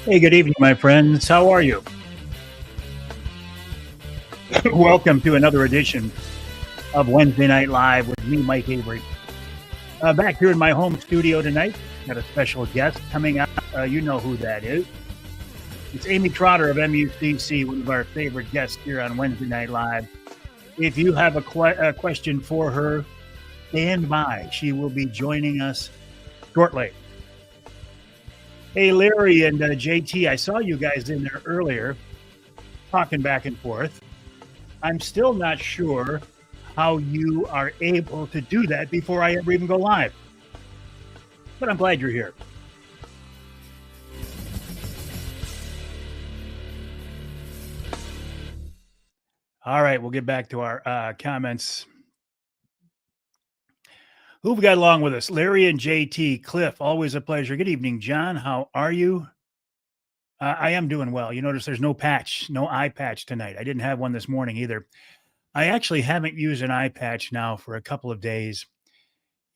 Hey, good evening, my friends. How are you? Welcome to another edition of Wednesday Night Live with me, Mike Avery. Back here in my home studio tonight, got a special guest coming up. You know who that is. It's Amy Trotter of MUCC, one of our favorite guests here on Wednesday Night Live. If you have a question for her, stand by. She will be joining us shortly. Hey, Larry and JT, I saw you guys in there earlier talking back and forth. I'm still not sure how you are able to do that before I ever even go live. But I'm glad you're here. All right, we'll get back to our comments. Who've got along with us? Larry and JT. Cliff, always a pleasure. Good evening, John. How are you? I am doing well. You notice there's no patch, no eye patch tonight. I didn't have one this morning either. I actually haven't used an eye patch now for a couple of days,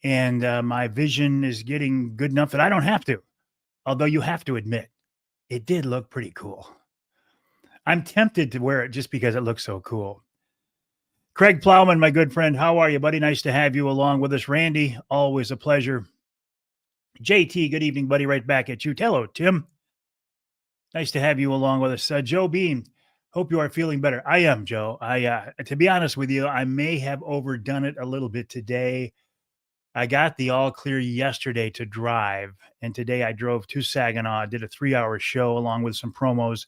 and my vision is getting good enough that I don't have to. Although you have to admit, it did look pretty cool. I'm tempted to wear it just because it looks so cool. Craig Plowman, my good friend, how are you, buddy? Nice to have you along with us. Randy, always a pleasure. JT, good evening, buddy. Right back at you. Hello, Tim. Nice to have you along with us. Joe Bean, hope you are feeling better. I am, Joe. To be honest with you, I may have overdone it a little bit today. I got the all clear yesterday to drive, and today I drove to Saginaw, did a 3-hour show along with some promos.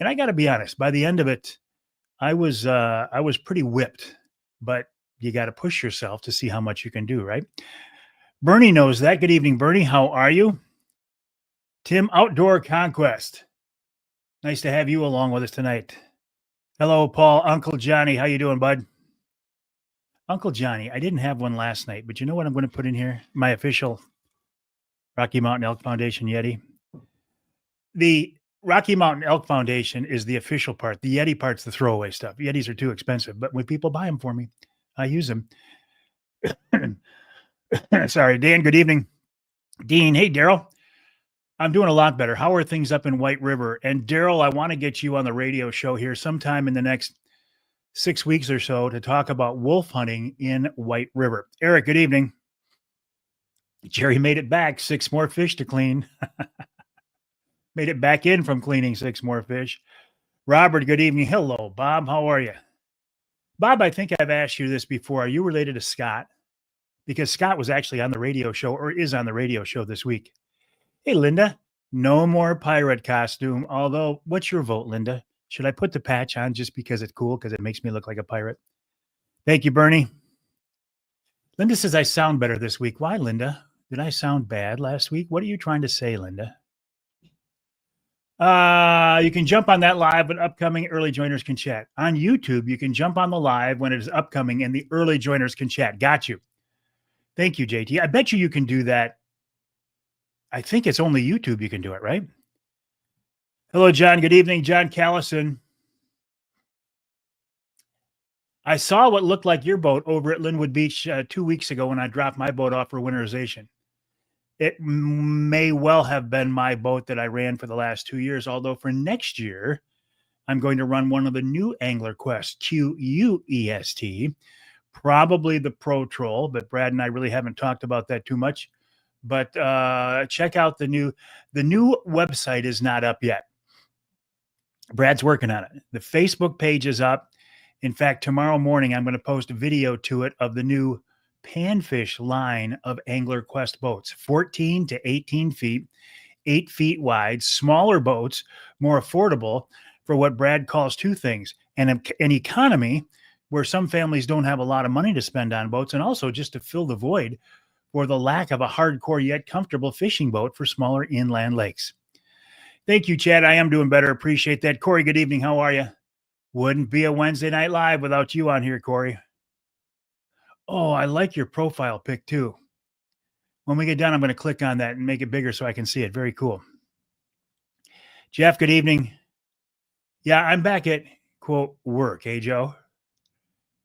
And I got to be honest, by the end of it, I was pretty whipped, but you got to push yourself to see how much you can do, right? Bernie knows that. Good evening, Bernie. How are you? Tim, Outdoor Conquest. Nice to have you along with us tonight. Hello, Paul. Uncle Johnny, how you doing, bud? Uncle Johnny, I didn't have one last night, but you know what I'm going to put in here? My official Rocky Mountain Elk Foundation Yeti. The Rocky Mountain Elk Foundation is the official part. The Yeti part's the throwaway stuff. Yetis are too expensive, but when people buy them for me, I use them. Sorry, Dan, good evening. Dean, hey, Daryl. I'm doing a lot better. How are things up in White River? And Daryl, I want to get you on the radio show here sometime in the next 6 weeks or so to talk about wolf hunting in White River. Eric, good evening. Jerry made it back. 6 more fish to clean. Made it back in from cleaning 6 more fish. Robert, good evening. Hello, Bob. How are you? Bob, I think I've asked you this before. Are you related to Scott? Because Scott was actually on the radio show, or is on the radio show this week. Hey, Linda, no more pirate costume. Although, what's your vote, Linda? Should I put the patch on just because it's cool, because it makes me look like a pirate? Thank you, Bernie. Linda says I sound better this week. Why, Linda? Did I sound bad last week? What are you trying to say, Linda? You can jump on that live when upcoming early joiners can chat. On YouTube, you can jump on the live when it is upcoming and the early joiners can chat. Got you. Thank you, JT. I bet you can do that. I think it's only YouTube you can do it, right? Hello, John. Good evening, John Callison. I saw what looked like your boat over at Linwood Beach 2 weeks ago when I dropped my boat off for winterization. It may well have been my boat that I ran for the last 2 years, although for next year, I'm going to run one of the new Angler Quest, QUEST, probably the Pro Troll, but Brad and I really haven't talked about that too much. But check out the new website is not up yet. Brad's working on it. The Facebook page is up. In fact, tomorrow morning, I'm going to post a video to it of the new Panfish line of Angler Quest boats, 14 to 18 feet, 8 feet wide, smaller boats, more affordable for what Brad calls two things: an economy where some families don't have a lot of money to spend on boats, and also just to fill the void for the lack of a hardcore yet comfortable fishing boat for smaller inland lakes. Thank you, Chad. I am doing better. Appreciate that. Corey, good evening. How are you? Wouldn't be a Wednesday Night Live without you on here, Corey. Oh, I like your profile pic too. When we get done, I'm going to click on that and make it bigger so I can see it. Very cool. Jeff, good evening. Yeah, I'm back at, quote, work, hey, Joe?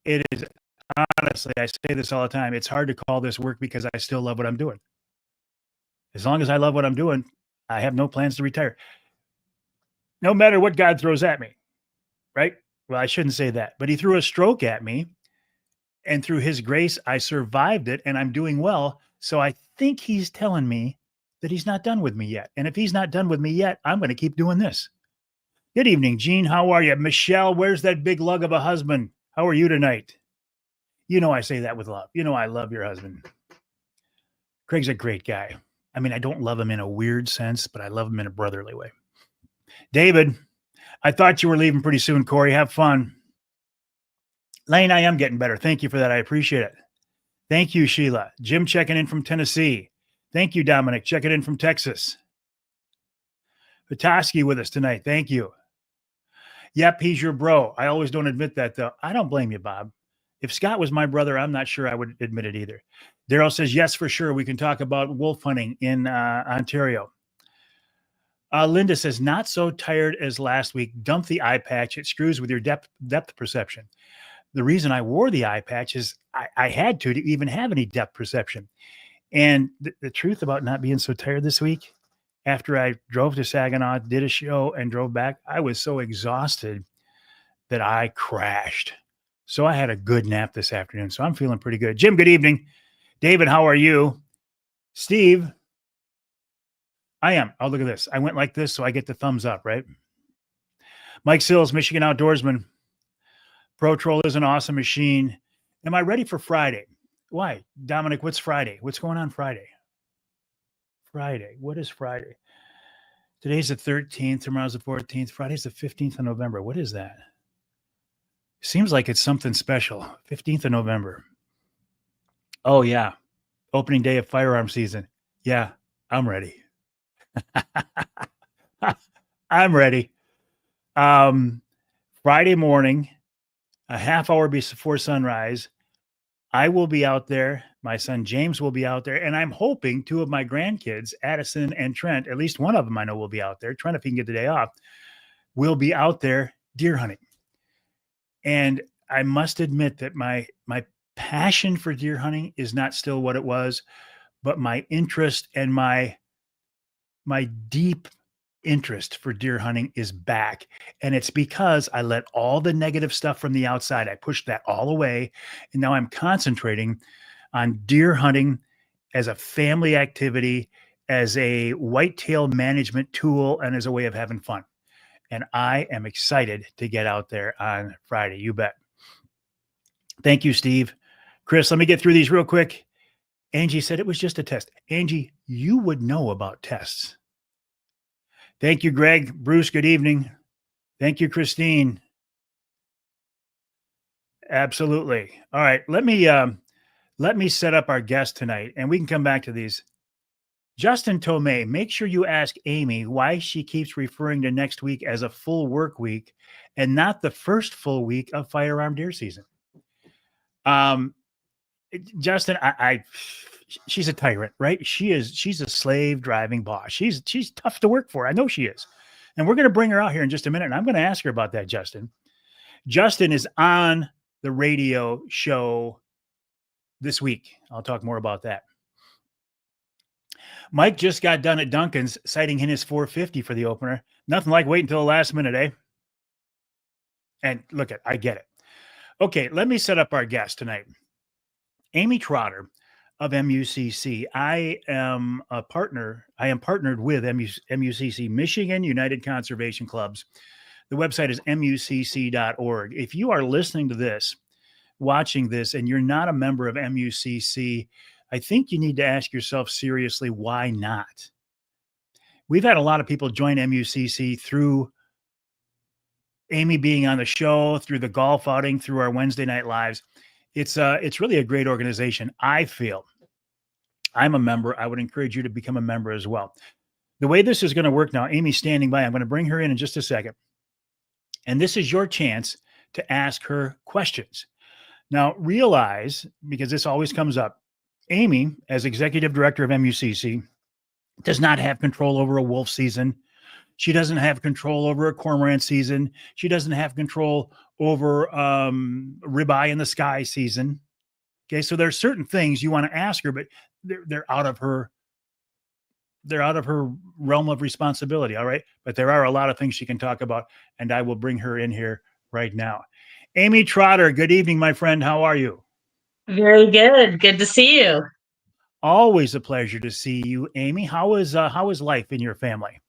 It is, honestly, I say this all the time, it's hard to call this work because I still love what I'm doing. As long as I love what I'm doing, I have no plans to retire. No matter what God throws at me, right? Well, I shouldn't say that, but he threw a stroke at me, and through his grace, I survived it and I'm doing well. So I think he's telling me that he's not done with me yet. And if he's not done with me yet, I'm going to keep doing this. Good evening, Gene. How are you? Michelle, where's that big lug of a husband? How are you tonight? You know, I say that with love. You know, I love your husband. Craig's a great guy. I mean, I don't love him in a weird sense, but I love him in a brotherly way. David, I thought you were leaving pretty soon, Corey. Have fun. Lane, I am getting better. Thank you for that. I appreciate it. Thank you, Sheila. Jim checking in from Tennessee. Thank you, Dominic, checking in from Texas. Vitoski with us tonight. Thank you. Yep, he's your bro. I always don't admit that, though. I don't blame you, Bob. If Scott was my brother, I'm not sure I would admit it either. Daryl says, yes, for sure. We can talk about wolf hunting in Ontario. Linda says, not so tired as last week. Dump the eye patch. It screws with your depth perception. The reason I wore the eye patch is I had to even have any depth perception. And the truth about not being so tired this week, after I drove to Saginaw, did a show, and drove back, I was so exhausted that I crashed. So I had a good nap this afternoon. So I'm feeling pretty good. Jim, good evening. David, how are you? Steve, I am. Oh, look at this. I went like this, so I get the thumbs up, right? Mike Sills, Michigan Outdoorsman. Pro Troll is an awesome machine. Am I ready for Friday? Why? Dominic, what's Friday? What's going on Friday? Friday. What is Friday? Today's the 13th. Tomorrow's the 14th. Friday's the 15th of November. What is that? Seems like it's something special. 15th of November. Oh, yeah. Opening day of firearm season. Yeah, I'm ready. I'm ready. Friday morning, a half hour before sunrise, I will be out there. My son James will be out there. And I'm hoping two of my grandkids, Addison and Trent, at least one of them I know will be out there. Trent, if he can get the day off, will be out there deer hunting. And I must admit that my passion for deer hunting is not still what it was, but my interest and my deep interest for deer hunting is back. And it's because I let all the negative stuff from the outside, I pushed that all away. And now I'm concentrating on deer hunting as a family activity, as a whitetail management tool, and as a way of having fun. And I am excited to get out there on Friday. You bet. Thank you, Steve. Chris, let me get through these real quick. Angie said it was just a test. Angie, you would know about tests. Thank you, Greg. Bruce, good evening. Thank you, Christine. Absolutely. All right. Let me set up our guest tonight, and we can come back to these. Justin Tomei, make sure you ask Amy why she keeps referring to next week as a full work week and not the first full week of firearm deer season. Justin, she's a tyrant, right? She's a slave driving boss. She's tough to work for. I know she is. And we're going to bring her out here in just a minute. And I'm going to ask her about that, Justin. Justin is on the radio show this week. I'll talk more about that. Mike just got done at Duncan's citing his 450 for the opener. Nothing like waiting until the last minute, eh? And look, I get it. Okay, let me set up our guest tonight. Amy Trotter of MUCC. I am partnered with MUCC, Michigan United Conservation Clubs. The website is mucc.org. If you are listening to this, watching this, and you're not a member of MUCC, I think you need to ask yourself seriously, why not? We've had a lot of people join MUCC through Amy being on the show, through the golf outing, through our Wednesday night lives. It's really a great organization. I feel I'm a member. I would encourage you to become a member as well. The way this is going to work now, Amy's standing by. I'm going to bring her in just a second. And this is your chance to ask her questions. Now, realize, because this always comes up, Amy, as executive director of MUCC, does not have control over a wolf season. She doesn't have control over a cormorant season. She doesn't have control over ribeye in the sky season. Okay, so there are certain things you want to ask her, but they're out of her they're out of her realm of responsibility. All right. But there are a lot of things she can talk about, and I will bring her in here right now. Amy Trotter, good evening, my friend. How are you? Very good. Good to see you. Always a pleasure to see you, Amy. How is life in your family?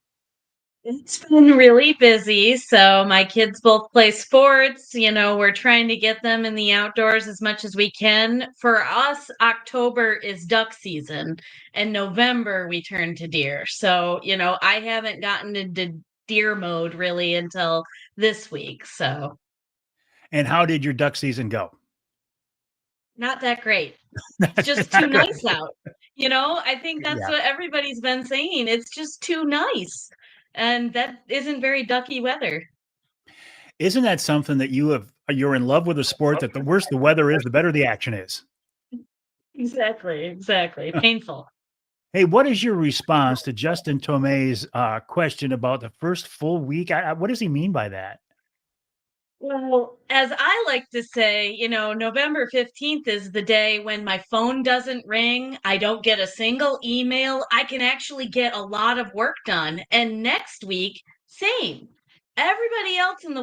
It's been really busy. So, my kids both play sports. We're trying to get them in the outdoors as much as we can. For us, October is duck season, and November we turn to deer. So, I haven't gotten into deer mode really until this week. So, And how did your duck season go? not that great. It's just too Not good. nice out. I think that's Yeah. what everybody's been saying. It's just too nice. And that isn't very ducky weather. Isn't that something that you're in love with a sport that the worse the weather is, the better the action is? Exactly, exactly. Painful. Hey, what is your response to Justin Tomei's question about the first full week? What does he mean by that? Well, as I like to say, November 15th is the day when my phone doesn't ring. I don't get a single email. I can actually get a lot of work done. And next week, same. Everybody else in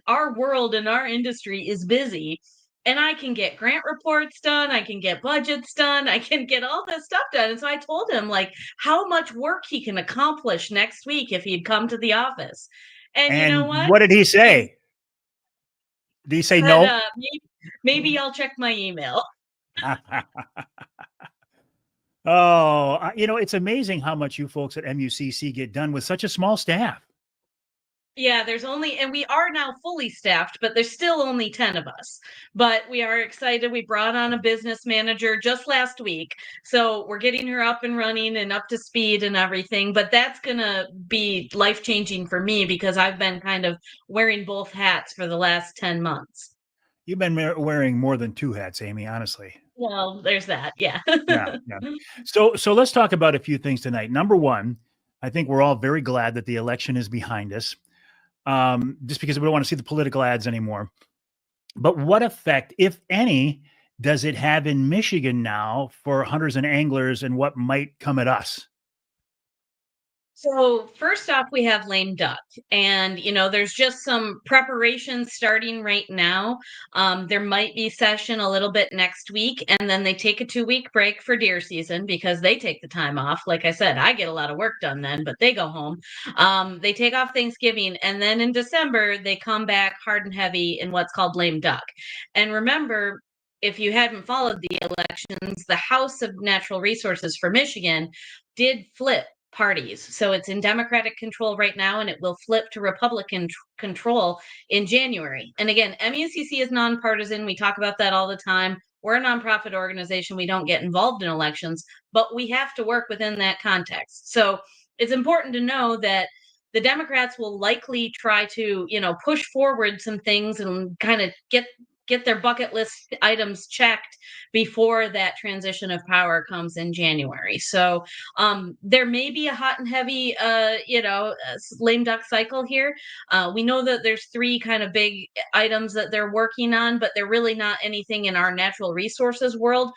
our world and our industry is busy. And I can get grant reports done. I can get budgets done. I can get all this stuff done. And so I told him like how much work he can accomplish next week if he'd come to the office. And you know And what? what did he He's say? Did he say said, no? maybe I'll check my email. Oh, it's amazing how much you folks at MUCC get done with such a small staff. Yeah, and we are now fully staffed, but there's still only 10 of us. But we are excited. We brought on a business manager just last week. So we're getting her up and running and up to speed and everything. But that's going to be life changing for me because I've been kind of wearing both hats for the last 10 months. You've been wearing more than two hats, Amy, honestly. Well, there's that. Yeah. Yeah, yeah. So let's talk about a few things tonight. Number one, I think we're all very glad that the election is behind us, just because we don't want to see the political ads anymore. But what effect, if any, does it have in Michigan now for hunters and anglers, and what might come at us? So first off, we have lame duck, and there's just some preparation starting right now. There might be session a little bit next week, and then they take a 2-week break for deer season because they take the time off. Like I said, I get a lot of work done then, but they go home. They take off Thanksgiving, and then in December they come back hard and heavy in what's called lame duck. And remember, if you hadn't followed the elections, the House of Natural Resources for Michigan did flip parties. So it's in Democratic control right now, and it will flip to Republican control in January. And again, MUCC is nonpartisan. We talk about that all the time. We're a nonprofit organization. We don't get involved in elections, but we have to work within that context. So it's important to know that the Democrats will likely try to, push forward some things and kind of get their bucket list items checked before that transition of power comes in January. So there may be a hot and heavy, lame duck cycle here. We know that there's three kind of big items that they're working on, but they're really not anything in our natural resources world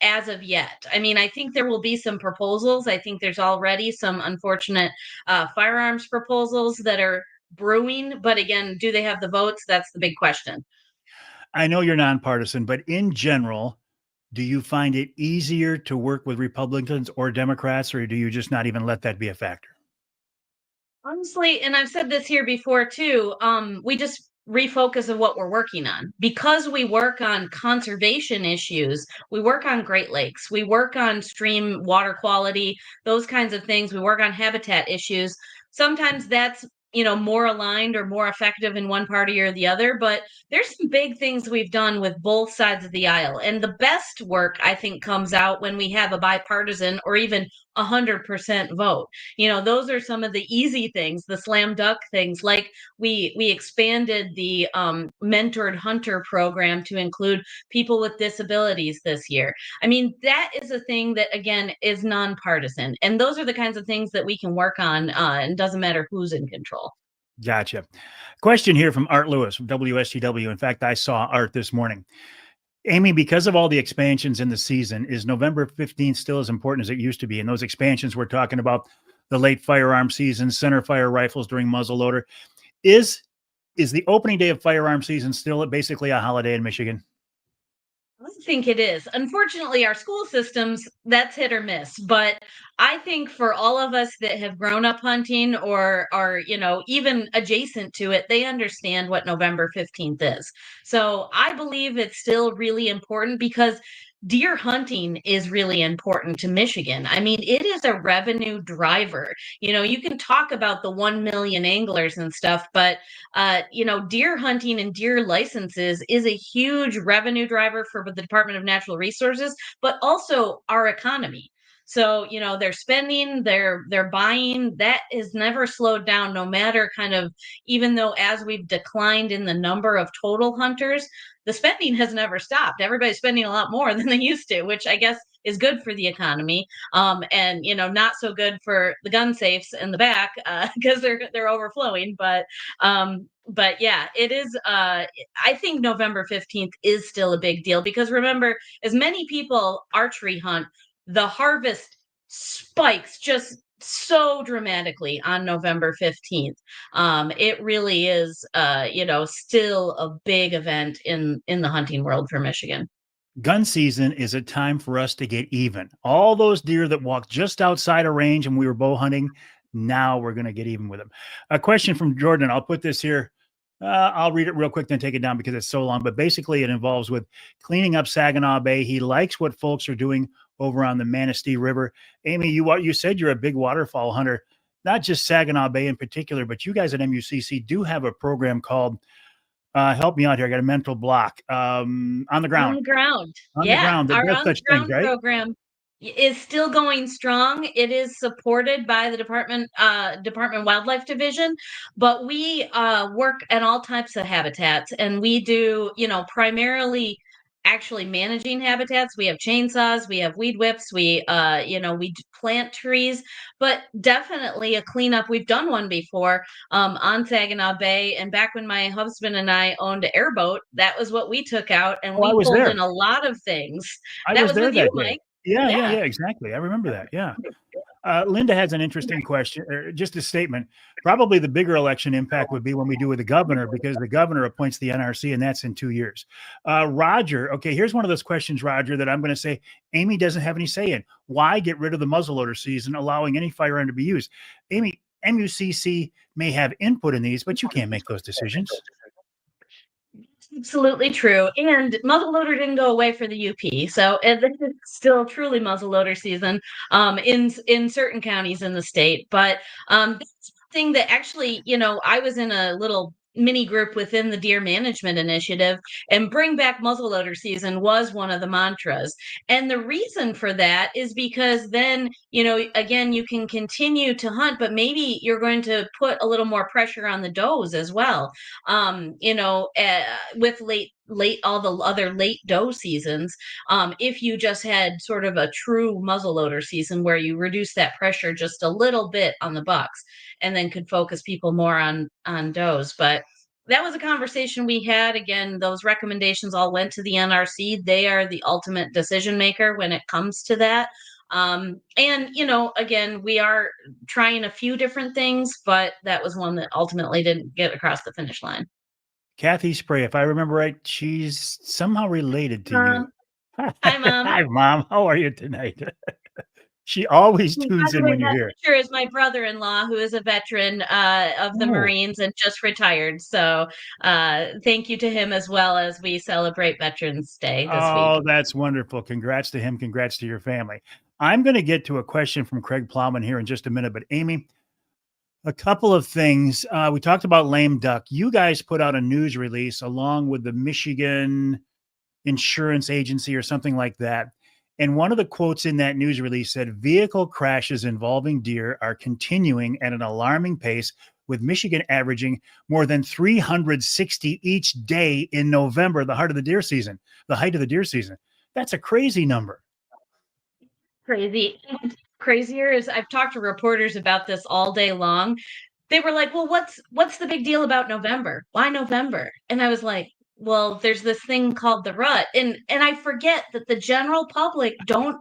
as of yet. I mean, I think there will be some proposals. I think there's already some unfortunate firearms proposals that are brewing, but again, do they have the votes? That's the big question. I know you're nonpartisan, but in general, do you find it easier to work with Republicans or Democrats, or do you just not even let that be a factor? Honestly, and I've said this here before too, we just refocus of what we're working on. Because we work on conservation issues, we work on Great Lakes, we work on stream water quality, those kinds of things. We work on habitat issues. Sometimes that's more aligned or more effective in one party or the other, but there's some big things we've done with both sides of the aisle. And the best work I think comes out when we have a bipartisan or even 100% vote. Those are some of the easy things, the slam dunk things, like we expanded the mentored hunter program to include people with disabilities this year. I mean, that is a thing that again is nonpartisan, and those are the kinds of things that we can work on, and doesn't matter who's in control. Gotcha. Question here from Art Lewis from WSTW. In fact, I saw Art this morning. Amy, because of all the expansions in the season, is November 15th still as important as it used to be? And those expansions we're talking about, the late firearm season, center fire rifles during muzzleloader, is is the opening day of firearm season still basically a holiday in Michigan? I think it is. Unfortunately, our school systems, that's hit or miss. But I think for all of us that have grown up hunting or are, even adjacent to it, they understand what November 15th is. So I believe it's still really important because deer hunting is really important to Michigan. I mean, it is a revenue driver. You can talk about the 1 million anglers and stuff, but deer hunting and deer licenses is a huge revenue driver for the Department of Natural Resources, but also our economy. So, they're spending, they're buying. That has never slowed down, no matter kind of, even though as we've declined in the number of total hunters, the spending has never stopped. Everybody's spending a lot more than they used to, which I guess is good for the economy, and not so good for the gun safes in the back because they're overflowing. But yeah, it is. I think November 15th is still a big deal because remember, as many people archery hunt, the harvest spikes just so dramatically on November 15th. It really is, still a big event in the hunting world for Michigan. Gun season is a time for us to get even. All those deer that walked just outside a range and we were bow hunting, now we're going to get even with them. A question from Jordan. I'll put this here. I'll read it real quick, then take it down because it's so long. But basically, it involves with cleaning up Saginaw Bay. He likes what folks are doing over on the Manistee River. Amy, you said you're a big waterfowl hunter, not just Saginaw Bay in particular, but you guys at MUCC do have a program called help me out here. I got a mental block. On the On ground, the ground. on the Yeah, ground that our does on the such things, ground right? program is still going strong. It is supported by the Department Wildlife Division, but we work at all types of habitats and we do, primarily actually managing habitats. We have chainsaws, we have weed whips, we plant trees, but definitely a cleanup. We've done one before on Saginaw Bay. And back when my husband and I owned an airboat, that was what we took out, and Oh, I we was pulled there. in a lot of things. I That was was there with you, that day. Mike. Yeah, yeah, Yeah. yeah, exactly. I remember that. Yeah. Linda has an interesting question, or just a statement. Probably the bigger election impact would be when we do with the governor, because the governor appoints the NRC, and that's in 2 years. Roger, okay, here's one of those questions, Roger, that I'm going to say Amy doesn't have any say in. Why get rid of the muzzleloader season, allowing any firearm to be used? Amy, MUCC may have input in these, but you can't make those decisions. Absolutely true. And muzzleloader didn't go away for the UP. So this is still truly muzzleloader season in certain counties in the state. But that's something that actually, I was in a little mini group within the deer management initiative, and bring back muzzleloader season was one of the mantras. And the reason for that is because then, again, you can continue to hunt, but maybe you're going to put a little more pressure on the does as well. With late all the other late doe seasons, if you just had sort of a true muzzleloader season where you reduce that pressure just a little bit on the bucks and then could focus people more on does. But that was a conversation we had. Again, those recommendations all went to the NRC. They are the ultimate decision maker when it comes to that. And again, we are trying a few different things, but that was one that ultimately didn't get across the finish line. Kathy Spray, if I remember right, she's somehow related to you. Mom. Hi, Mom. Hi, Mom. How are you tonight? She always And by tunes the in way, when you're that here. picture is my brother-in-law who is a veteran of the Oh, Marines and just retired. So thank you to him as well as we celebrate Veterans Day this week. oh, that's wonderful. Congrats to him. Congrats to your family. I'm going to get to a question from Craig Plowman here in just a minute, but Amy, a couple of things. We talked about lame duck. You guys put out a news release along with the Michigan Insurance Agency or something like that. And one of the quotes in that news release said vehicle crashes involving deer are continuing at an alarming pace, with Michigan averaging more than 360 each day in November, the height of the deer season. The height of the deer season. That's a crazy number. Crazy. And crazier is I've talked to reporters about this all day long. They were like, "Well, what's the big deal about November? Why November?" And I was like, well, there's this thing called the rut, and I forget that the general public don't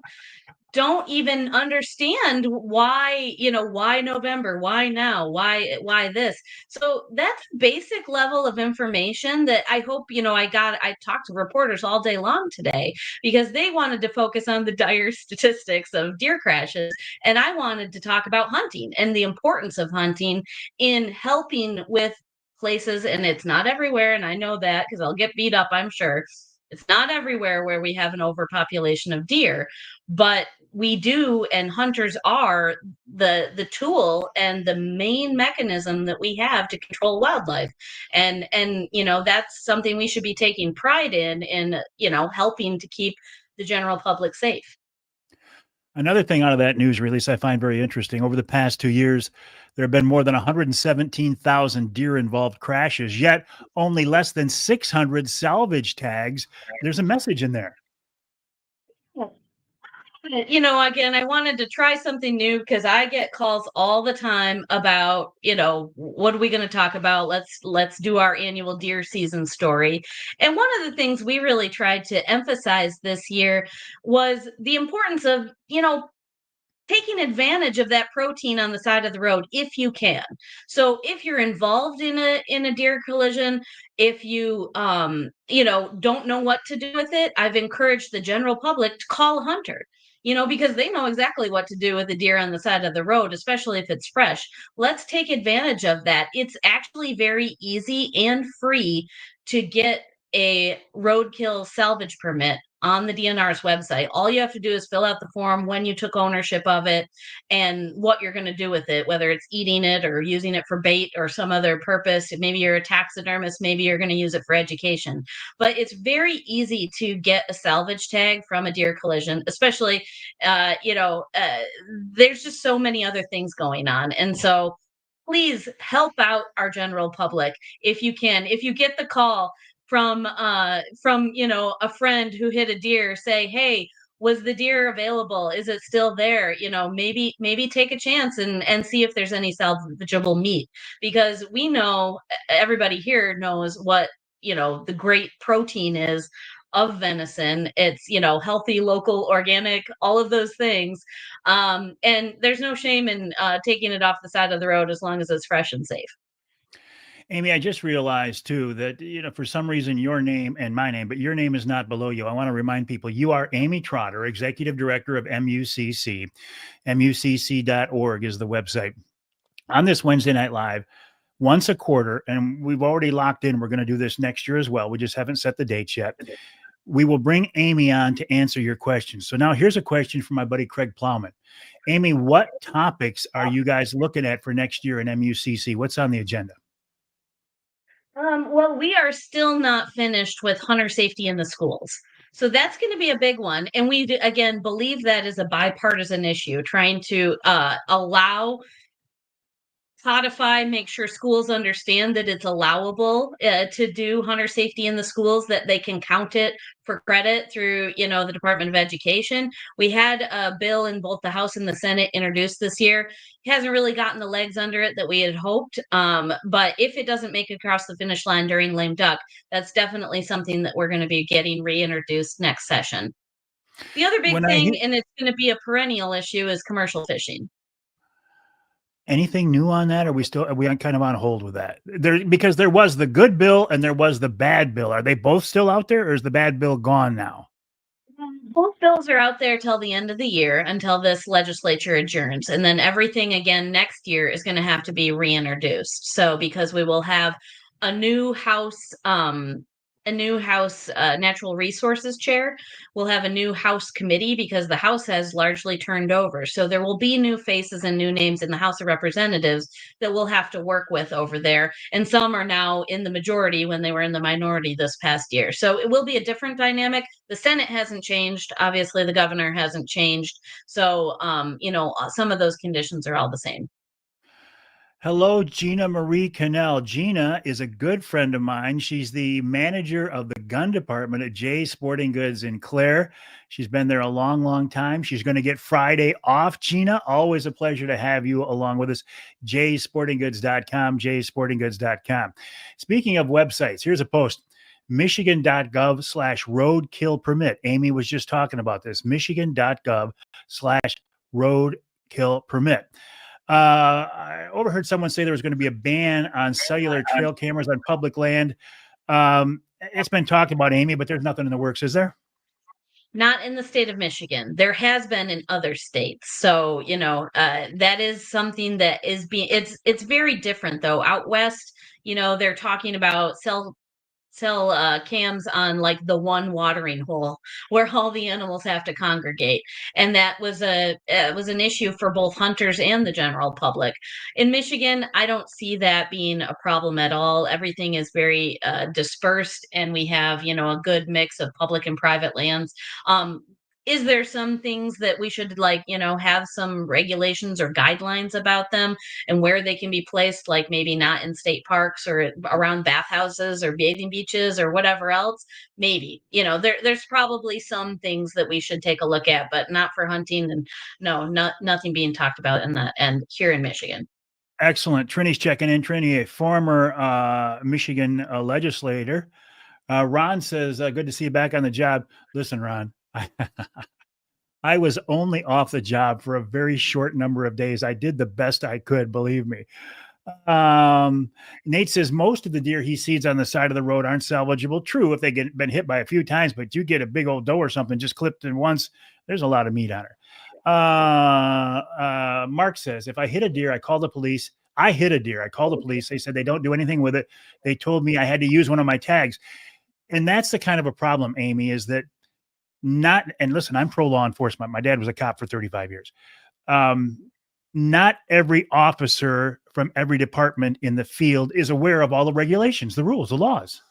even understand why, why November, why now, why this. So that's basic level of information that I hope, I talked to reporters all day long today because they wanted to focus on the dire statistics of deer crashes, and I wanted to talk about hunting and the importance of hunting in helping with places. And it's not everywhere, and I know that because I'll get beat up, I'm sure. It's not everywhere where we have an overpopulation of deer, but we do, and hunters are the tool and the main mechanism that we have to control wildlife. And that's something we should be taking pride in helping to keep the general public safe. Another thing out of that news release I find very interesting. Over the past 2 years, there have been more than 117,000 deer involved crashes, yet only less than 600 salvage tags. There's a message in there. Again, I wanted to try something new because I get calls all the time about, what are we going to talk about? Let's do our annual deer season story. And one of the things we really tried to emphasize this year was the importance of, taking advantage of that protein on the side of the road if you can. So if you're involved in a deer collision, if you don't know what to do with it, I've encouraged the general public to call a hunter. Because they know exactly what to do with a deer on the side of the road, especially if it's fresh. Let's take advantage of that. It's actually very easy and free to get a roadkill salvage permit on the DNR's website. All you have to do is fill out the form, when you took ownership of it, and what you're going to do with it, whether it's eating it or using it for bait or some other purpose. Maybe you're a taxidermist, maybe you're going to use it for education. But it's very easy to get a salvage tag from a deer collision, especially, there's just so many other things going on. And so please help out our general public if you can. If you get the call from a friend who hit a deer, say, hey, was the deer available, is it still there, maybe take a chance and see if there's any salvageable meat, because we know, everybody here knows what, the great protein is of venison. It's, healthy, local, organic, all of those things. And there's no shame in taking it off the side of the road as long as it's fresh and safe. Amy, I just realized too that, for some reason your name and my name, but your name is not below you. I want to remind people you are Amy Trotter, Executive Director of MUCC. MUCC.org is the website. On this Wednesday Night Live, once a quarter, and we've already locked in, we're going to do this next year as well. We just haven't set the dates yet. We will bring Amy on to answer your questions. So now here's a question from my buddy Craig Plowman. Amy, what topics are you guys looking at for next year in MUCC? What's on the agenda? Well, we are still not finished with hunter safety in the schools. So that's going to be a big one. And we, again, believe that is a bipartisan issue, trying to allow, codify, make sure schools understand that it's allowable to do hunter safety in the schools, that they can count it for credit through, the Department of Education. We had a bill in both the House and the Senate introduced this year. It hasn't really gotten the legs under it that we had hoped. But if it doesn't make it across the finish line during lame duck, that's definitely something that we're going to be getting reintroduced next session. The other big When I hear thing, and it's going to be a perennial issue, is commercial fishing. anything new on that? Are we kind of on hold with that? Because there was the good bill and there was the bad bill. Are they both still out there, or is the bad bill gone now? Both bills are out there till the end of the year, until this legislature adjourns. And then everything again next year is going to have to be reintroduced. So because we will have a new House, natural resources chair. We'll have a new House committee because the House has largely turned over. So there will be new faces and new names in the House of Representatives that we'll have to work with over there. And some are now in the majority when they were in the minority this past year. So it will be a different dynamic. The Senate hasn't changed. Obviously, the governor hasn't changed. So, some of those conditions are all the same. Hello, Gina Marie Cannell. Gina is a good friend of mine. She's the manager of the gun department at Jay's Sporting Goods in Clare. She's been there a long, long time. She's going to get Friday off. Gina, always a pleasure to have you along with us. jaysportinggoods.com, jaysportinggoods.com. Speaking of websites, here's a post. michigan.gov/roadkill permit. Amy was just talking about this. Michigan.gov/roadkill permit. I overheard someone say there was going to be a ban on cellular trail cameras on public land. It's been talked about, Amy, but there's nothing in the works, is there? Not in the state of Michigan. There has been in other states. So, that is something that is being it's very different though. Out west, they're talking about cams on like the one watering hole where all the animals have to congregate, and that was an issue for both hunters and the general public. In Michigan, I don't see that being a problem at all. Everything is very dispersed, and we have a good mix of public and private lands. um is there some things that we should like have some regulations or guidelines about them and where they can be placed, like maybe not in state parks or around bathhouses or bathing beaches or whatever else? Maybe, there's probably some things that we should take a look at, but not for hunting. And no, nothing being talked about in that and here in Michigan. Excellent. Trini's checking in. Trini, a former Michigan legislator. Ron says, good to see you back on the job. Listen, Ron, I was only off the job for a very short number of days. I did the best I could, believe me. Nate says most of the deer he sees on the side of the road aren't salvageable. True, if they get been hit by a few times, but you get a big old doe or something just clipped in once, there's a lot of meat on her. Mark says, if I hit a deer, I call the police. I hit a deer. I call the police. They said they don't do anything with it. They told me I had to use one of my tags. And that's the kind of a problem, Amy, is that and listen, I'm pro law enforcement. My dad was a cop for 35 years. Not every officer from every department in the field is aware of all the regulations, the rules, the laws.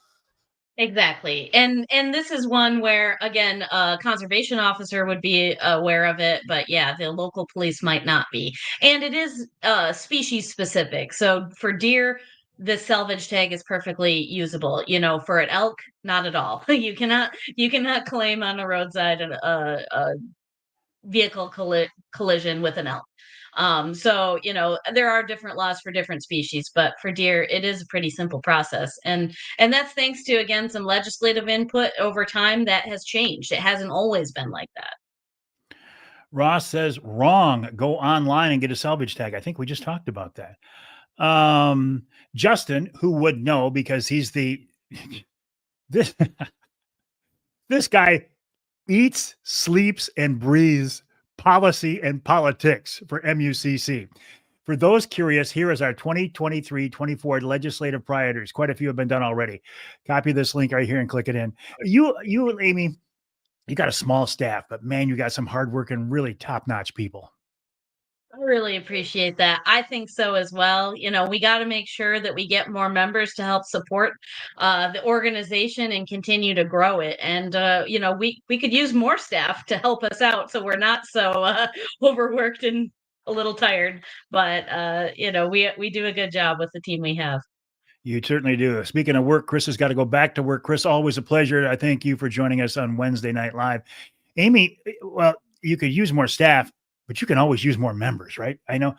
Exactly. And this is one where again a conservation officer would be aware of it, but yeah, the local police might not be. And it is species specific. So for deer, the salvage tag is perfectly usable. For an elk, not at all. You cannot claim on a roadside a vehicle collision with an elk. So there are different laws for different species, but for deer, it is a pretty simple process, and that's thanks to again some legislative input over time that has changed. It hasn't always been like that. Ross says, wrong. Go online and get a salvage tag. I think we just talked about that. Justin, who would know because he's this this guy eats, sleeps, and breathes policy and politics for MUCC. For those curious, here is our 2023-24 legislative priorities. Quite a few have been done already. Copy this link right here and click it in. You, Amy, you got a small staff, but man, you got some hardworking, really top-notch people. I really appreciate that. I think so as well. We got to make sure that we get more members to help support the organization and continue to grow it. And we could use more staff to help us out, so we're not so overworked and a little tired. But we do a good job with the team we have. You certainly do. Speaking of work, Chris has got to go back to work. Chris, always a pleasure. I thank you for joining us on Wednesday Night Live. Amy, well, you could use more staff, but you can always use more members, right? I know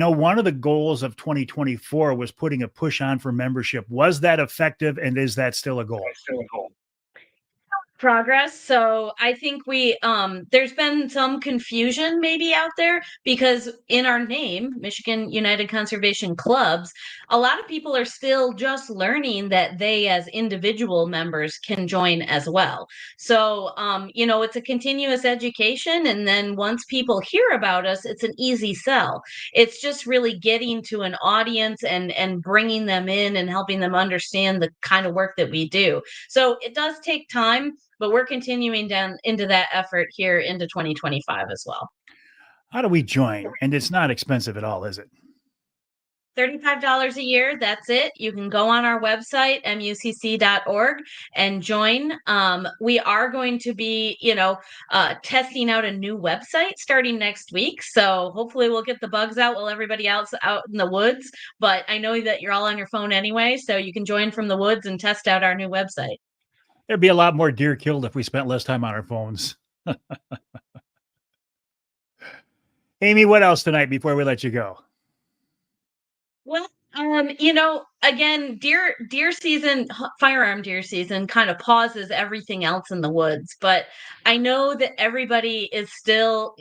one of the goals of 2024 was putting a push on for membership. Was that effective, and is that still a goal? Progress. So I think we there's been some confusion maybe out there because in our name, Michigan United Conservation Clubs, a lot of people are still just learning that they as individual members can join as well. So it's a continuous education, and then once people hear about us, it's an easy sell. It's just really getting to an audience and bringing them in and helping them understand the kind of work that we do. So it does take time, but we're continuing down into that effort here into 2025 as well. How do we join? And it's not expensive at all, is it? $35 a year. That's it. You can go on our website, mucc.org, and join. We are going to be, testing out a new website starting next week. So hopefully we'll get the bugs out while everybody else out in the woods. But I know that you're all on your phone anyway, so you can join from the woods and test out our new website. There'd be a lot more deer killed if we spent less time on our phones. Amy, what else tonight before we let you go? Well, Again, deer season, firearm deer season kind of pauses everything else in the woods, but I know that everybody is still,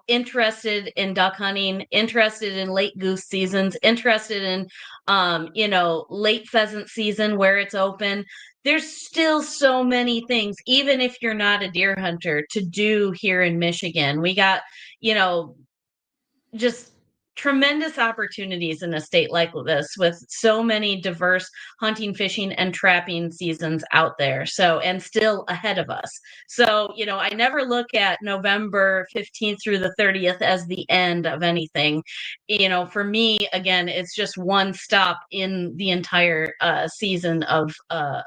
interested in duck hunting, interested in late goose seasons, interested in late pheasant season where it's open. There's still so many things, even if you're not a deer hunter, to do here in Michigan. We got, you know, just tremendous opportunities in a state like this with so many diverse hunting, fishing, and trapping seasons out there. So, and still ahead of us. So, I never look at November 15th through the 30th as the end of anything. For me, again, it's just one stop in the entire season of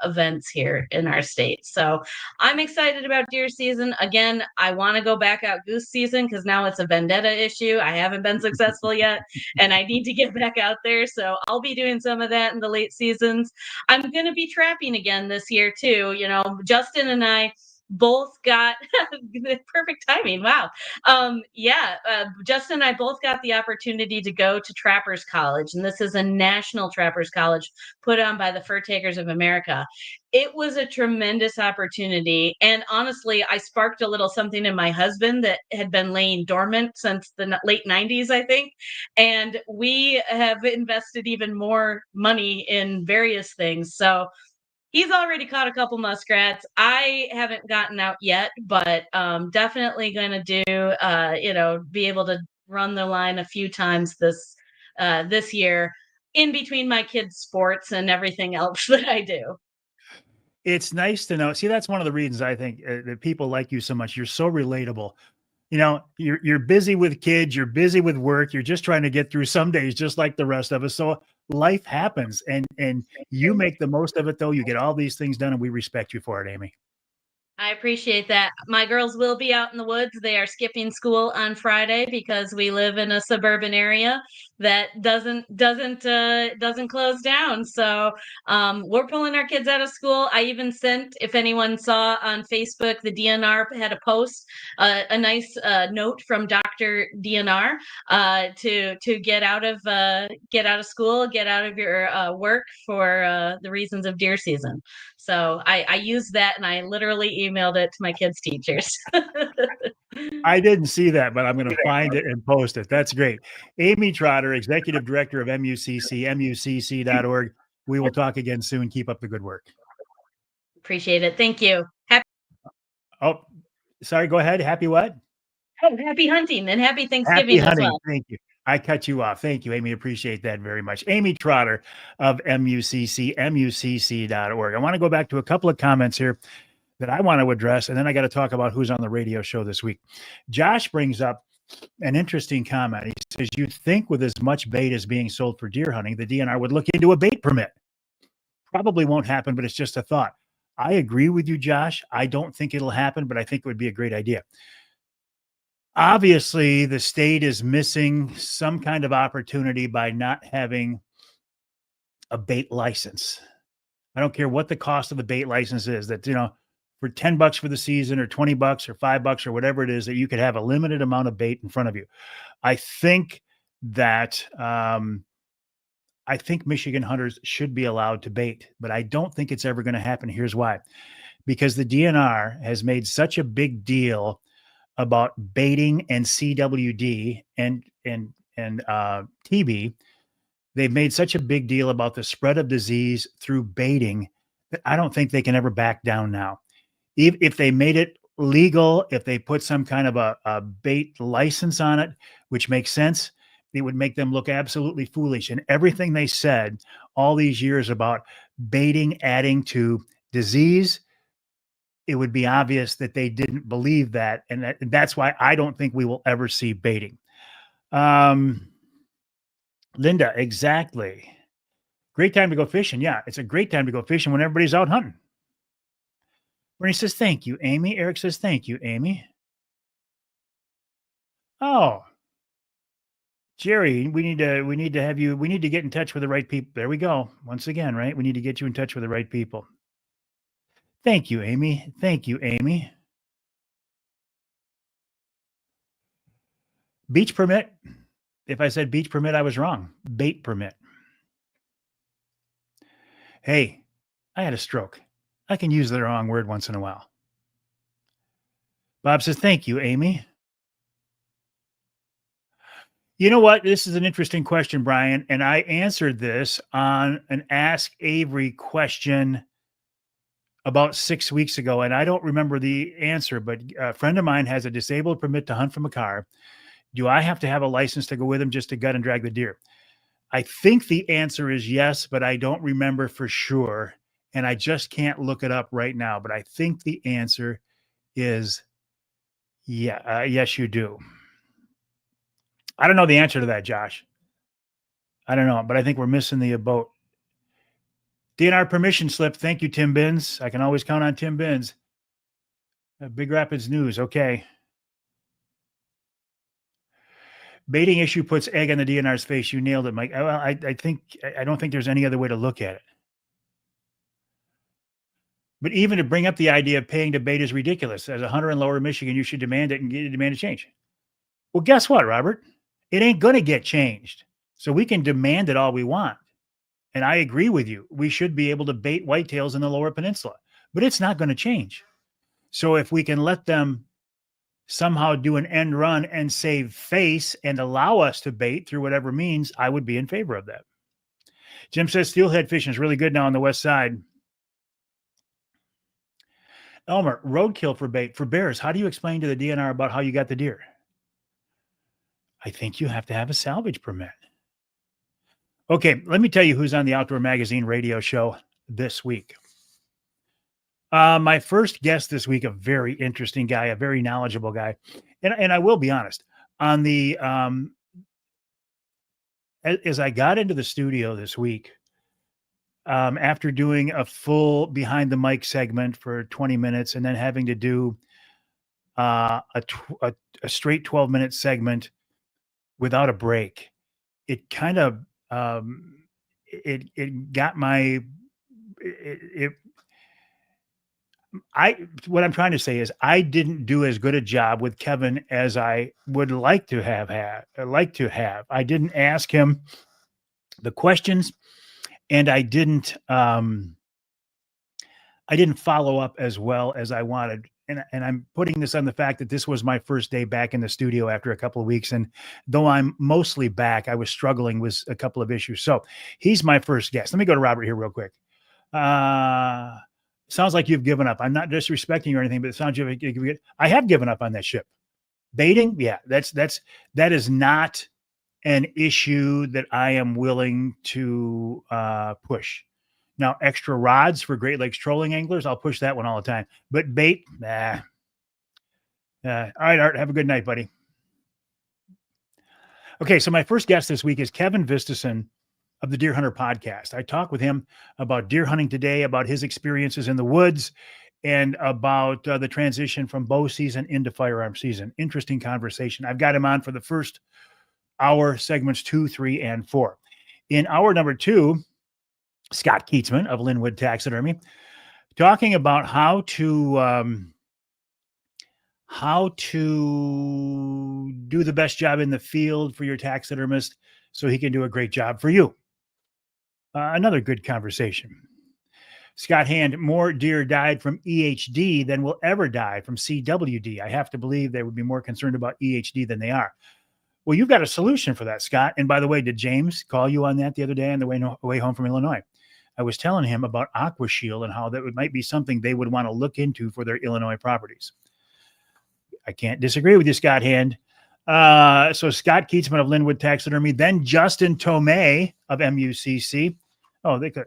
events here in our state. So, I'm excited about deer season. Again, I want to go back out goose season because now it's a vendetta issue. I haven't been successful yet, and I need to get back out there. So I'll be doing some of that in the late seasons. I'm going to be trapping again this year too. Justin and I both got perfect timing. Wow. Justin and I both got the opportunity to go to Trappers College, and this is a national Trappers College put on by the Fur Takers of America. It was a tremendous opportunity. And honestly, I sparked a little something in my husband that had been laying dormant since the late 90s, I think. And we have invested even more money in various things. So he's already caught a couple muskrats. I haven't gotten out yet, but definitely going to be able to run the line a few times this year in between my kids' sports and everything else that I do. It's nice to know. See, that's one of the reasons I think that people like you so much. You're so relatable. You're busy with kids, you're busy with work, you're just trying to get through some days just like the rest of us. So life happens and you make the most of it though. You get all these things done and we respect you for it, Amy. I appreciate that. My girls will be out in the woods. They are skipping school on Friday because we live in a suburban area that doesn't close down. So we're pulling our kids out of school. I even sent, if anyone saw on Facebook, the DNR had a post, a nice note from Dr. DNR to get out of school, get out of your work for the reasons of deer season. So I used that and I literally emailed it to my kids' teachers. I didn't see that, but I'm going to find it and post it. That's great. Amy Trotter, Executive Director of MUCC, mucc.org. We will talk again soon. Keep up the good work. Appreciate it. Thank you. Oh, sorry. Go ahead. Happy what? Happy hunting and happy Happy Thanksgiving as hunting. well. Thank you. I cut you off. Thank you, Amy. Appreciate that very much. Amy Trotter of MUCC, mucc.org. I want to go back to a couple of comments here that I want to address, and then I got to talk about who's on the radio show this week. Josh brings up an interesting comment. He says, you'd think with as much bait as being sold for deer hunting, the DNR would look into a bait permit. Probably won't happen, but it's just a thought. I agree with you, Josh. I don't think it'll happen, but I think it would be a great idea. Obviously, the state is missing some kind of opportunity by not having a bait license. I don't care what the cost of the bait license is, that, for $10 for the season or $20 or $5 or whatever it is, that you could have a limited amount of bait in front of you. I think that, I think Michigan hunters should be allowed to bait, but I don't think it's ever going to happen. Here's why. Because the DNR has made such a big deal about baiting and CWD and TB. They've made such a big deal about the spread of disease through baiting that I don't think they can ever back down now. If they made it legal, if they put some kind of a bait license on it, which makes sense, it would make them look absolutely foolish. And everything they said all these years about baiting adding to disease, it would be obvious that they didn't believe that. And that's why I don't think we will ever see baiting. Linda, exactly. Great time to go fishing. Yeah, it's a great time to go fishing when everybody's out hunting. Bernie says, thank you, Amy. Eric says, thank you, Amy. Oh, Jerry, we need to have you, we need to get in touch with the right people. There we go. Once again, right? We need to get you in touch with the right people. Thank you, Amy. Thank you, Amy. Beach permit. If I said beach permit, I was wrong. Bait permit. Hey, I had a stroke. I can use the wrong word once in a while. Bob says, thank you, Amy. You know what? This is an interesting question, Brian. And I answered this on an Ask Avery question about 6 weeks ago. And I don't remember the answer, but a friend of mine has a disabled permit to hunt from a car. Do I have to have a license to go with him just to gut and drag the deer? I think the answer is yes, but I don't remember for sure. And I just can't look it up right now. But I think the answer is yes, you do. I don't know the answer to that, Josh. I don't know, but I think we're missing the boat. DNR permission slip. Thank you, Tim Binns. I can always count on Tim Binns. Big Rapids News. Okay. Baiting issue puts egg on the DNR's face. You nailed it, Mike. Well, I don't think there's any other way to look at it. But even to bring up the idea of paying to bait is ridiculous. As a hunter in Lower Michigan, you should demand it and demand a change. Well, guess what, Robert? It ain't going to get changed. So we can demand it all we want. And I agree with you. We should be able to bait whitetails in the Lower Peninsula, but it's not going to change. So if we can let them somehow do an end run and save face and allow us to bait through whatever means, I would be in favor of that. Jim says steelhead fishing is really good now on the west side. Elmer, roadkill for bait for bears. How do you explain to the DNR about how you got the deer? I think you have to have a salvage permit. Okay, let me tell you who's on the Outdoor Magazine radio show this week. My first guest this week, a very interesting guy, a very knowledgeable guy. And I will be honest, on the as I got into the studio this week, after doing a full behind the mic segment for 20 minutes and then having to do a straight 12-minute segment without a break, it kind of it got my what I'm trying to say is I didn't do as good a job with Kevin as I would like to have. I didn't ask him the questions, and I didn't follow up as well as I wanted. And I'm putting this on the fact that this was my first day back in the studio after a couple of weeks. And though I'm mostly back, I was struggling with a couple of issues. So he's my first guest. Let me go to Robert here real quick. Sounds like you've given up. I'm not disrespecting you or anything, but it sounds like I have given up on that ship. Baiting, yeah, that is not an issue that I am willing to push. Now, extra rods for Great Lakes trolling anglers, I'll push that one all the time. But bait, nah. All right, Art, have a good night, buddy. Okay, so my first guest this week is Kevin Vistison of the Deer Hunter podcast. I talked with him about deer hunting today, about his experiences in the woods, and about the transition from bow season into firearm season. Interesting conversation. I've got him on for the first hour, segments 2, 3, and 4. In hour number 2, Scott Keatsman of Linwood Taxidermy, talking about how to do the best job in the field for your taxidermist so he can do a great job for you. Another good conversation. Scott Hand, more deer died from EHD than will ever die from CWD. I have to believe they would be more concerned about EHD than they are. Well, you've got a solution for that, Scott. And by the way, did James call you on that the other day on the way home from Illinois? I was telling him about AquaShield and how that might be something they would want to look into for their Illinois properties. I can't disagree with you, Scott Hand. So Scott Keatsman of Linwood Taxidermy, then Justin Tomei of MUCC. Oh, they could.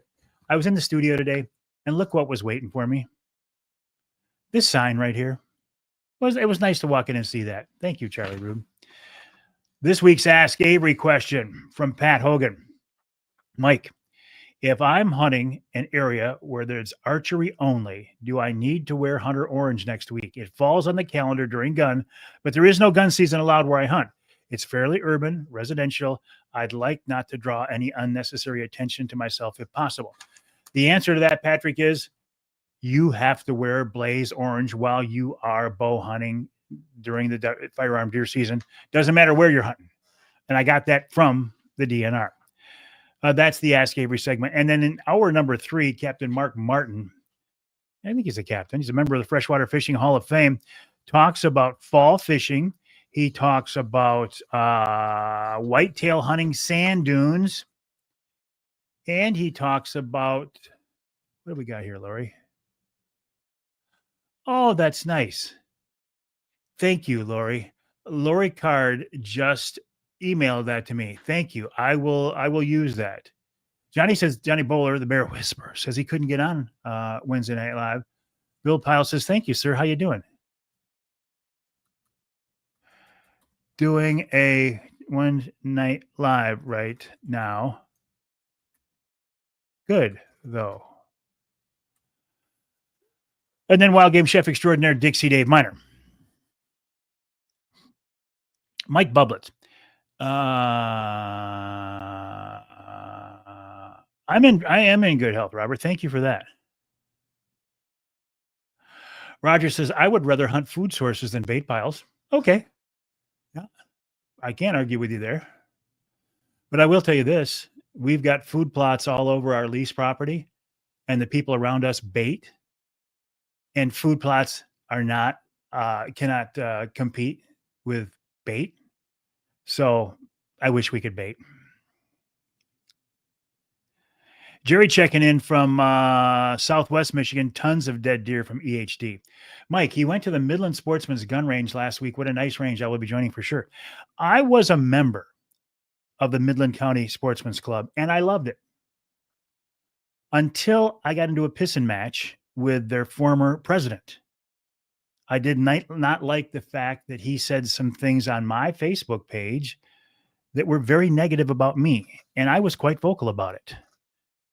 I was in the studio today, and look what was waiting for me. This sign right here. It was nice to walk in and see that. Thank you, Charlie Rube. This week's Ask Avery question from Pat Hogan. Mike, if I'm hunting an area where there's archery only, do I need to wear Hunter Orange next week? It falls on the calendar during gun, but there is no gun season allowed where I hunt. It's fairly urban, residential. I'd like not to draw any unnecessary attention to myself if possible. The answer to that, Patrick, is you have to wear blaze orange while you are bow hunting during the firearm deer season. Doesn't matter where you're hunting. And I got that from the DNR. That's the Ask Avery segment. And then in hour number 3, Captain Mark Martin, I think he's a captain. He's a member of the Freshwater Fishing Hall of Fame, talks about fall fishing. He talks about whitetail hunting, sand dunes. And he talks about, what do we got here, Lori? Oh, that's nice. Thank you, Lori. Lori Card just emailed that to me. Thank you. I will use that. Johnny Bowler, the Bear Whisperer, says he couldn't get on Wednesday Night Live. Bill Pyle says, thank you, sir. How you doing? Doing a Wednesday Night Live right now. Good, though. And then Wild Game Chef Extraordinaire Dixie Dave Miner. Mike Bublitz. I am in good health, Robert. Thank you for that. Roger says, I would rather hunt food sources than bait piles. Okay. Yeah, I can't argue with you there. But I will tell you this. We've got food plots all over our lease property, and the people around us bait. And food plots are not, cannot compete with bait. So I wish we could bait. Jerry checking in from Southwest Michigan, tons of dead deer from EHD. Mike, he went to the Midland Sportsman's gun range last week. What a nice range. I will be joining for sure. I was a member of the Midland County Sportsman's Club, and I loved it until I got into a pissing match with their former president. I did not like the fact that he said some things on my Facebook page that were very negative about me, and I was quite vocal about it.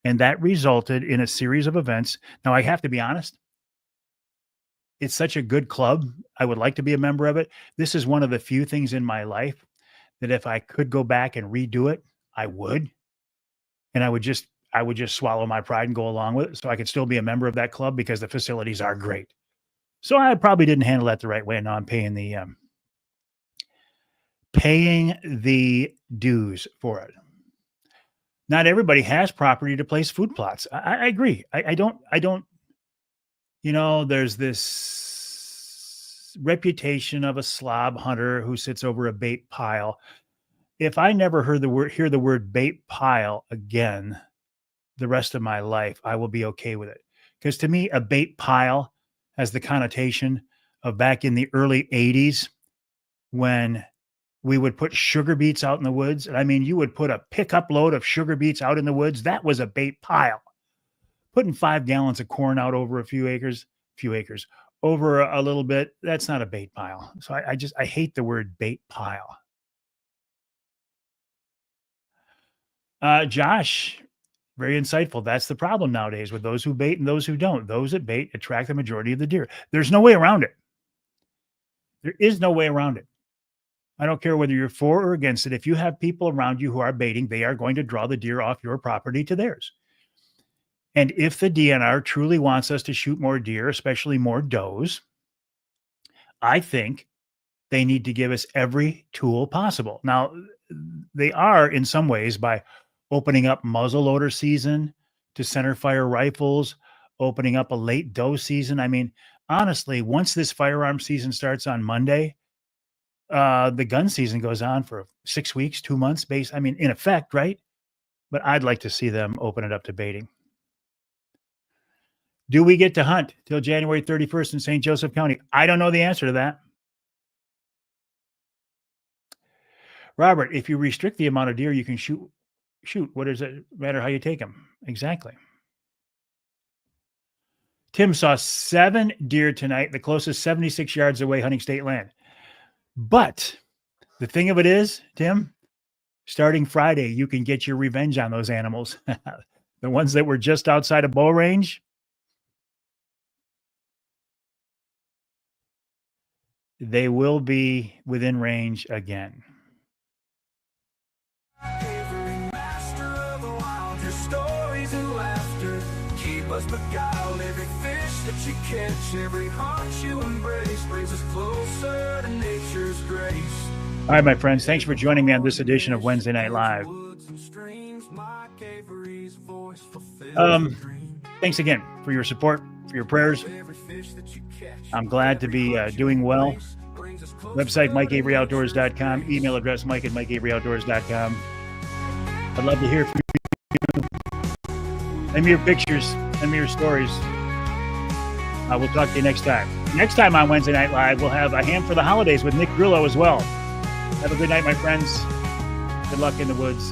And that resulted in a series of events. Now, I have to be honest. It's such a good club. I would like to be a member of it. This is one of the few things in my life that if I could go back and redo it, I would. And I would just swallow my pride and go along with it so I could still be a member of that club because the facilities are great. So I probably didn't handle that the right way. Now I'm paying the dues for it. Not everybody has property to place food plots. I agree. I don't, there's this reputation of a slob hunter who sits over a bait pile. If I never hear the word bait pile again, the rest of my life, I will be okay with it. Because to me, a bait pile has the connotation of back in the early 80s when we would put sugar beets out in the woods. And I mean, you would put a pickup load of sugar beets out in the woods. That was a bait pile. Putting 5 gallons of corn out over a few acres, over a little bit, that's not a bait pile. So I hate the word bait pile. Josh, very insightful. That's the problem nowadays with those who bait and those who don't. Those that bait attract the majority of the deer. There's no way around it. There is no way around it. I don't care whether you're for or against it. If you have people around you who are baiting, they are going to draw the deer off your property to theirs. And if the DNR truly wants us to shoot more deer, especially more does, I think they need to give us every tool possible. Now, they are in some ways by opening up muzzleloader season to centerfire rifles, opening up a late doe season. I mean, honestly, once this firearm season starts on Monday, the gun season goes on for 6 weeks, 2 months in effect, right? But I'd like to see them open it up to baiting. Do we get to hunt till January 31st in St. Joseph County? I don't know the answer to that. Robert, if you restrict the amount of deer you can shoot, what does it matter how you take them? Exactly. Tim saw 7 deer tonight, the closest 76 yards away hunting state land. But the thing of it is, Tim, starting Friday, you can get your revenge on those animals. The ones that were just outside of bow range, they will be within range again. Every master of the wild, your stories and laughter keep us beguiled. Every fish that you catch, every heart you embrace brings us closer to nature's grace. All right, my friends, thanks for joining me on this edition of Wednesday Night Live. dreams. Mike Avery's voice fulfills Um, the dream. Thanks again for your support, for your prayers. Every fish that you catch, I'm glad to be doing well. Website, MikeAveryOutdoors.com. Email address, Mike@MikeAveryOutdoors.com. I'd love to hear from you. Send me your pictures. Send me your stories. We'll talk to you next time. Next time on Wednesday Night Live, we'll have a Ham for the Holidays with Nick Grillo as well. Have a good night, my friends. Good luck in the woods.